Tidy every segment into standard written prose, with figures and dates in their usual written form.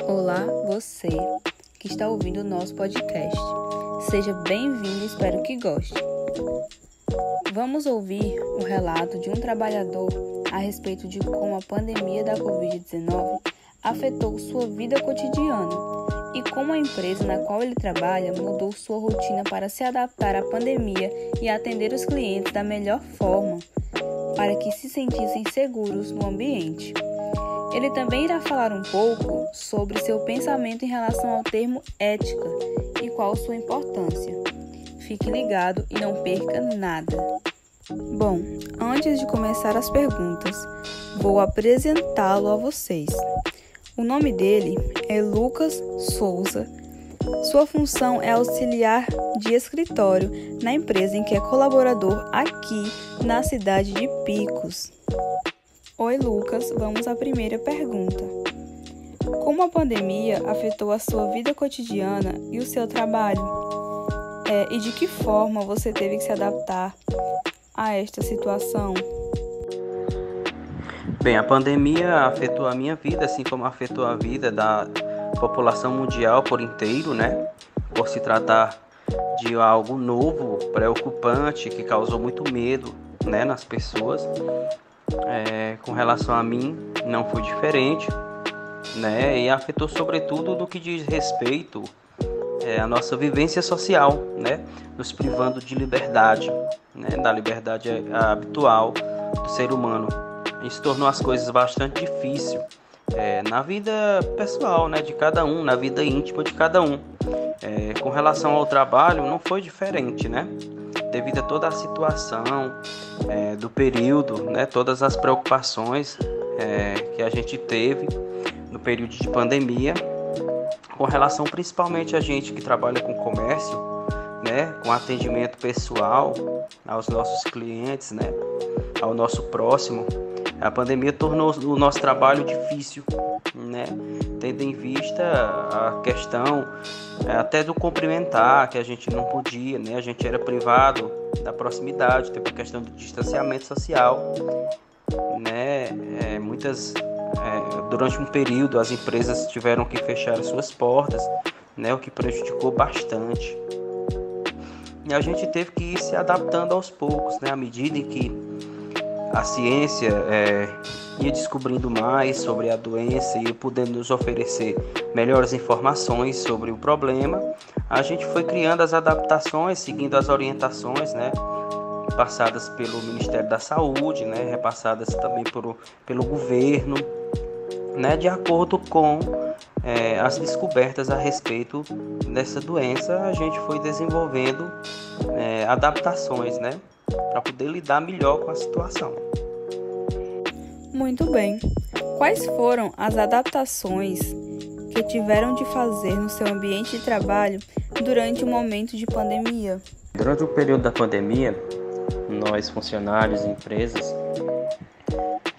Olá, você que está ouvindo o nosso podcast. Seja bem-vindo e espero que goste. Vamos ouvir o relato de um trabalhador a respeito de como a pandemia da Covid-19 afetou sua vida cotidiana e como a empresa na qual ele trabalha mudou sua rotina para se adaptar à pandemia e atender os clientes da melhor forma, para que se sentissem seguros no ambiente. Ele também irá falar um pouco sobre seu pensamento em relação ao termo ética e qual sua importância. Fique ligado e não perca nada. Bom, antes de começar as perguntas, vou apresentá-lo a vocês. O nome dele é Lucas Souza. Sua função é auxiliar de escritório na empresa em que é colaborador aqui na cidade de Picos. Oi, Lucas, vamos à primeira pergunta. Como a pandemia afetou a sua vida cotidiana e o seu trabalho? E de que forma você teve que se adaptar a esta situação? Bem, a pandemia afetou a minha vida, assim como afetou a vida da população mundial por inteiro, né? Por se tratar de algo novo, preocupante, que causou muito medo, né, nas pessoas. Com relação a mim, não foi diferente, né? E afetou sobretudo no que diz respeito à nossa vivência social, né? Nos privando de liberdade, né? Da liberdade habitual do ser humano. Isso tornou as coisas bastante difíceis na vida pessoal, né? De cada um, na vida íntima de cada um. Com relação ao trabalho, não foi diferente, né? Devido a toda a situação do período, né, todas as preocupações que a gente teve no período de pandemia, com relação principalmente a gente que trabalha com comércio, né, com atendimento pessoal aos nossos clientes, né, ao nosso próximo. A pandemia tornou o nosso trabalho difícil, né, tendo em vista a questão até do cumprimentar, que a gente não podia, né, a gente era privado da proximidade, teve a questão do distanciamento social, né, durante um período as empresas tiveram que fechar as suas portas, né, o que prejudicou bastante. E a gente teve que ir se adaptando aos poucos, né, à medida em que a ciência ia descobrindo mais sobre a doença e podendo nos oferecer melhores informações sobre o problema, a gente foi criando as adaptações, seguindo as orientações, né, passadas pelo Ministério da Saúde, né, repassadas também pelo governo, né, de acordo com as descobertas a respeito dessa doença. A gente foi desenvolvendo adaptações, né, para poder lidar melhor com a situação. Muito bem. Quais foram as adaptações que tiveram de fazer no seu ambiente de trabalho durante o momento de pandemia? Durante o período da pandemia, nós funcionários e empresas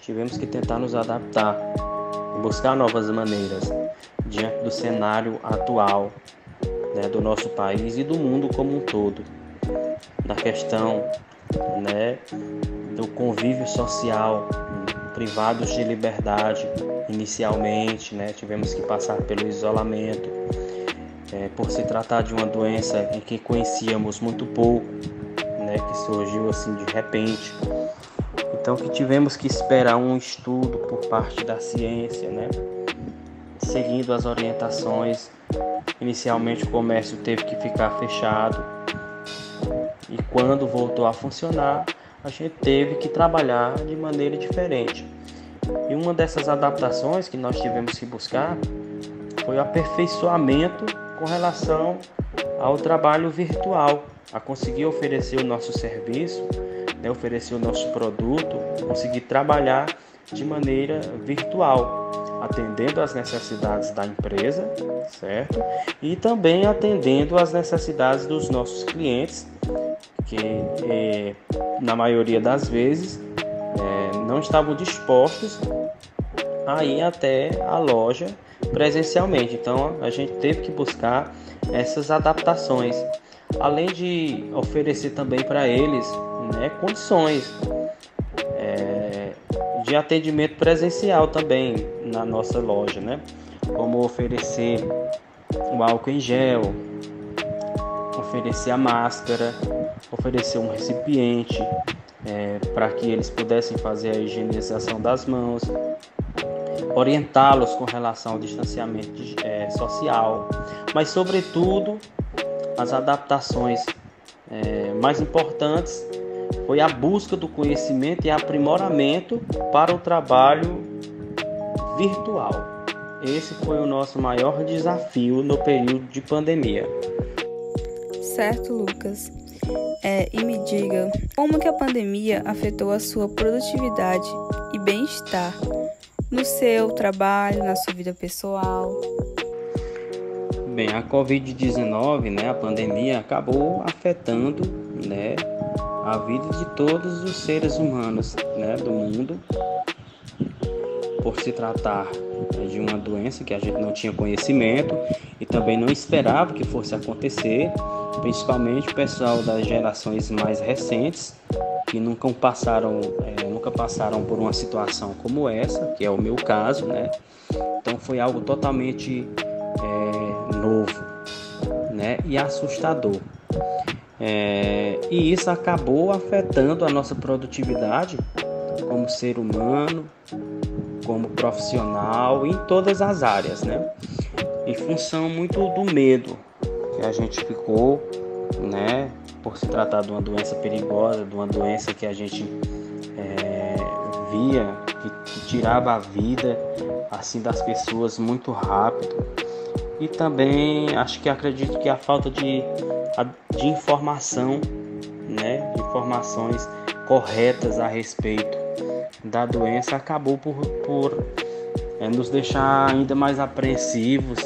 tivemos que tentar nos adaptar, buscar novas maneiras diante do cenário atual, né, do nosso país e do mundo como um todo, na questão, né, do convívio social, privados de liberdade inicialmente, né, tivemos que passar pelo isolamento, por se tratar de uma doença em que conhecíamos muito pouco, né, que surgiu assim de repente. Então que tivemos que esperar um estudo por parte da ciência, né, seguindo as orientações. Inicialmente o comércio teve que ficar fechado e quando voltou a funcionar, a gente teve que trabalhar de maneira diferente. E uma dessas adaptações que nós tivemos que buscar foi o aperfeiçoamento com relação ao trabalho virtual, a conseguir oferecer o nosso serviço, né, oferecer o nosso produto, conseguir trabalhar de maneira virtual, atendendo às necessidades da empresa, certo? E também atendendo às necessidades dos nossos clientes, que na maioria das vezes não estavam dispostos a ir até a loja presencialmente. Então a gente teve que buscar essas adaptações, além de oferecer também para eles, né, condições de atendimento presencial também na nossa loja, né? como oferecer o álcool em gel, oferecer a máscara, oferecer um recipiente para que eles pudessem fazer a higienização das mãos, orientá-los com relação ao distanciamento social, mas sobretudo as adaptações mais importantes foi a busca do conhecimento e aprimoramento para o trabalho virtual. Esse foi o nosso maior desafio no período de pandemia. Certo, Lucas. E me diga, como que a pandemia afetou a sua produtividade e bem-estar no seu trabalho, na sua vida pessoal? Bem, a Covid-19, a pandemia, acabou afetando, a vida de todos os seres humanos, do mundo, por se tratar de uma doença que a gente não tinha conhecimento e também não esperava que fosse acontecer, principalmente o pessoal das gerações mais recentes, que nunca passaram por uma situação como essa, que é o meu caso, Então foi algo totalmente novo, e assustador. E isso acabou afetando a nossa produtividade como ser humano, como profissional, em todas as áreas, em função muito do medo que a gente ficou, por se tratar de uma doença perigosa, de uma doença que a gente via que tirava a vida assim das pessoas muito rápido. E também acredito que a falta de informação, de informações corretas a respeito da doença acabou por nos deixar ainda mais apreensivos,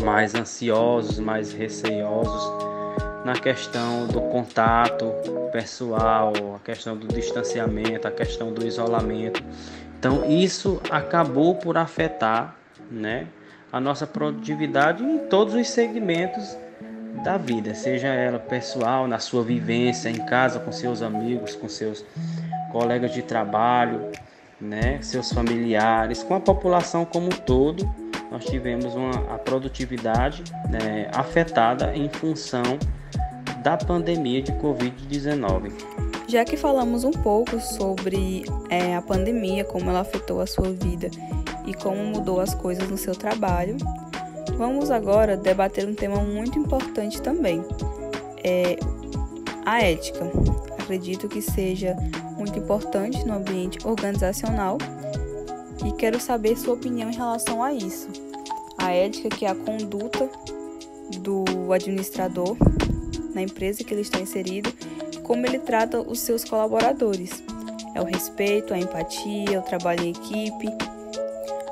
mais ansiosos, mais receosos na questão do contato pessoal, a questão do distanciamento, a questão do isolamento. Então isso acabou por afetar, a nossa produtividade em todos os segmentos da vida, seja ela pessoal, na sua vivência em casa com seus amigos, com seus colegas de trabalho, seus familiares, com a população como um todo. Nós tivemos a produtividade afetada em função da pandemia de Covid-19. Já que falamos um pouco sobre a pandemia, como ela afetou a sua vida e como mudou as coisas no seu trabalho, vamos agora debater um tema muito importante também, a ética. Acredito que seja muito importante no ambiente organizacional e quero saber sua opinião em relação a isso. A ética, que é a conduta do administrador na empresa que ele está inserido, como ele trata os seus colaboradores. É o respeito, a empatia, o trabalho em equipe.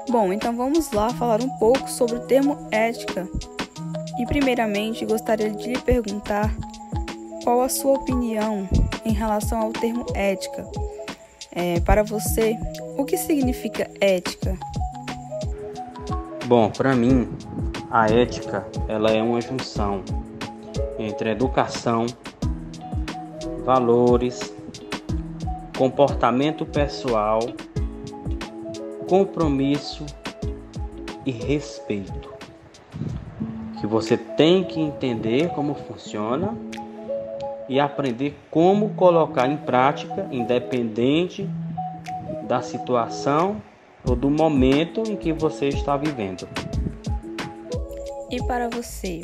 Bom, então vamos lá falar um pouco sobre o termo ética. E primeiramente gostaria de lhe perguntar qual a sua opinião em relação ao termo ética. Para você, o que significa ética? Bom, para mim, a ética ela é uma junção entre educação, valores, comportamento pessoal, compromisso e respeito. Que você tem que entender como funciona e aprender como colocar em prática, independente da situação ou do momento em que você está vivendo. E para você,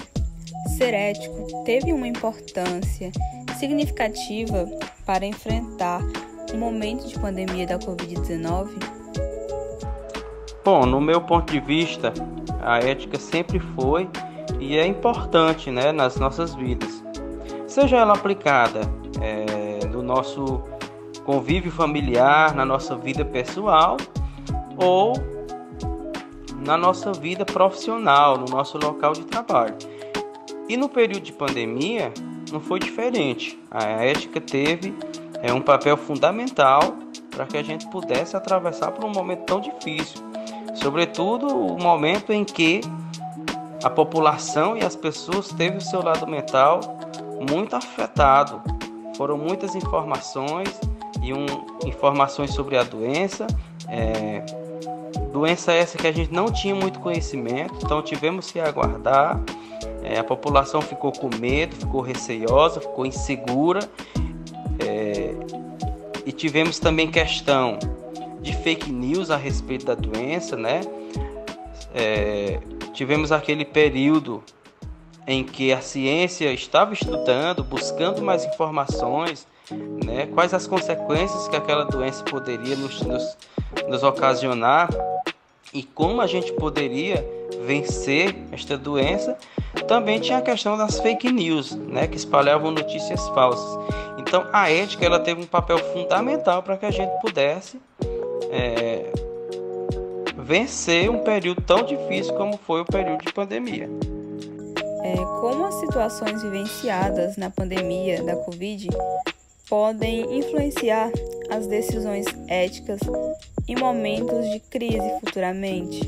ser ético teve uma importância significativa para enfrentar o momento de pandemia da Covid-19? Bom, no meu ponto de vista, a ética sempre foi e é importante, nas nossas vidas. Seja ela aplicada no nosso convívio familiar, na nossa vida pessoal ou na nossa vida profissional, no nosso local de trabalho. E no período de pandemia não foi diferente. A ética teve um papel fundamental para que a gente pudesse atravessar por um momento tão difícil. Sobretudo o momento em que a população e as pessoas teve o seu lado mental muito afetado. Foram muitas informações informações sobre a doença, Doença essa que a gente não tinha muito conhecimento, então tivemos que aguardar. A população ficou com medo, ficou receiosa, ficou insegura. E tivemos também questão de fake news a respeito da doença, né? Tivemos aquele período em que a ciência estava estudando, buscando mais informações, né? Quais as consequências que aquela doença poderia nos ocasionar e como a gente poderia vencer esta doença. Também tinha a questão das fake news, né? Que espalhavam notícias falsas. Então a ética ela teve um papel fundamental para que a gente pudesse vencer um período tão difícil como foi o período de pandemia. Como as situações vivenciadas na pandemia da Covid podem influenciar as decisões éticas em momentos de crise futuramente?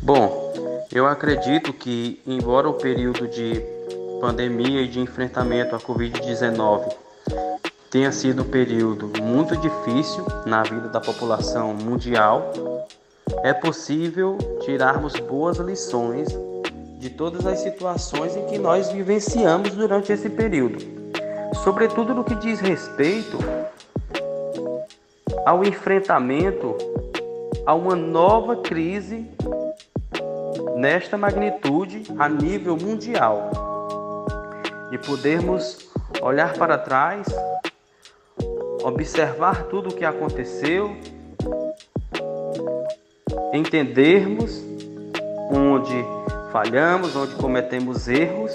Bom, eu acredito que, embora o período de pandemia e de enfrentamento à Covid-19 tenha sido um período muito difícil na vida da população mundial, é possível tirarmos boas lições de todas as situações em que nós vivenciamos durante esse período, sobretudo no que diz respeito ao enfrentamento a uma nova crise nesta magnitude a nível mundial, de podermos olhar para trás, observar tudo o que aconteceu, entendermos onde falhamos, onde cometemos erros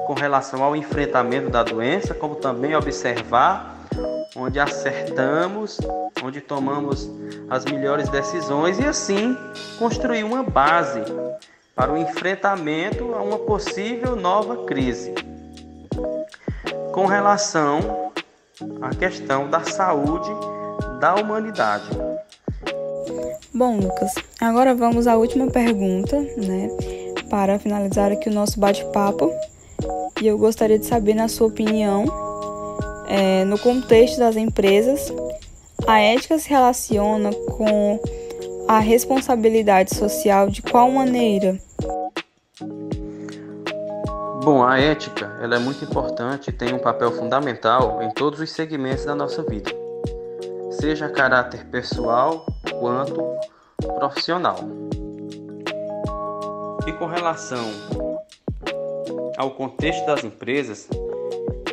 com relação ao enfrentamento da doença, como também observar onde acertamos, onde tomamos as melhores decisões e assim construir uma base para o enfrentamento a uma possível nova crise. Com relação à questão da saúde da humanidade. Bom, Lucas, agora vamos à última pergunta, né, para finalizar aqui o nosso bate-papo. E eu gostaria de saber, na sua opinião, no contexto das empresas, a ética se relaciona com a responsabilidade social de qual maneira? Bom, a ética ela é muito importante e tem um papel fundamental em todos os segmentos da nossa vida, seja a caráter pessoal quanto profissional. E com relação ao contexto das empresas,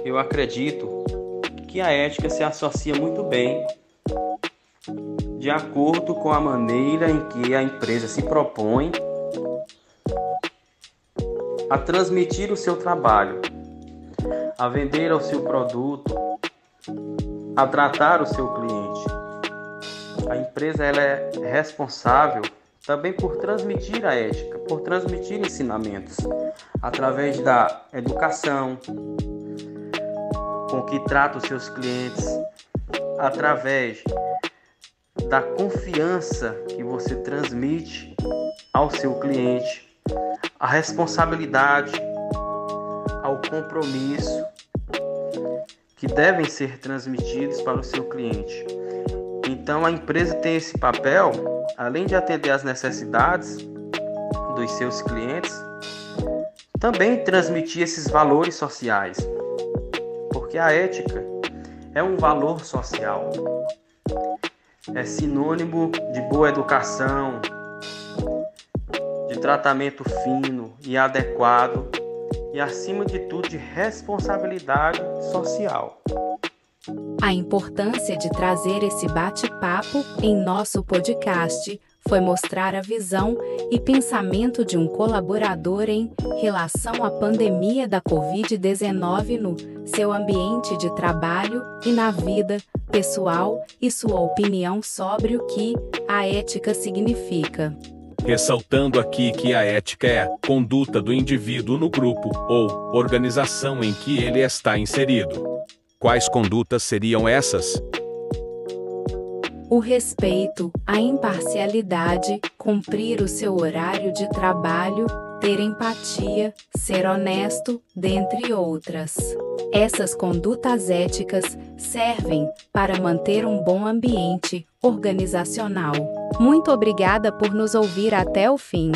eu acredito que a ética se associa muito bem de acordo com a maneira em que a empresa se propõe a transmitir o seu trabalho, a vender o seu produto, a tratar o seu cliente. A empresa ela é responsável também por transmitir a ética, por transmitir ensinamentos, através da educação, com que trata os seus clientes, através da confiança que você transmite ao seu cliente, a responsabilidade, ao compromisso que devem ser transmitidos para o seu cliente. Então a empresa tem esse papel, além de atender às necessidades dos seus clientes, também transmitir esses valores sociais, porque a ética é um valor social, é sinônimo de boa educação, de tratamento fino e adequado e, acima de tudo, de responsabilidade social. A importância de trazer esse bate-papo em nosso podcast foi mostrar a visão e pensamento de um colaborador em relação à pandemia da Covid-19 no seu ambiente de trabalho e na vida pessoal e sua opinião sobre o que a ética significa. Ressaltando aqui que a ética é a conduta do indivíduo no grupo ou organização em que ele está inserido. Quais condutas seriam essas? O respeito, a imparcialidade, cumprir o seu horário de trabalho, ter empatia, ser honesto, dentre outras. Essas condutas éticas servem para manter um bom ambiente organizacional. Muito obrigada por nos ouvir até o fim.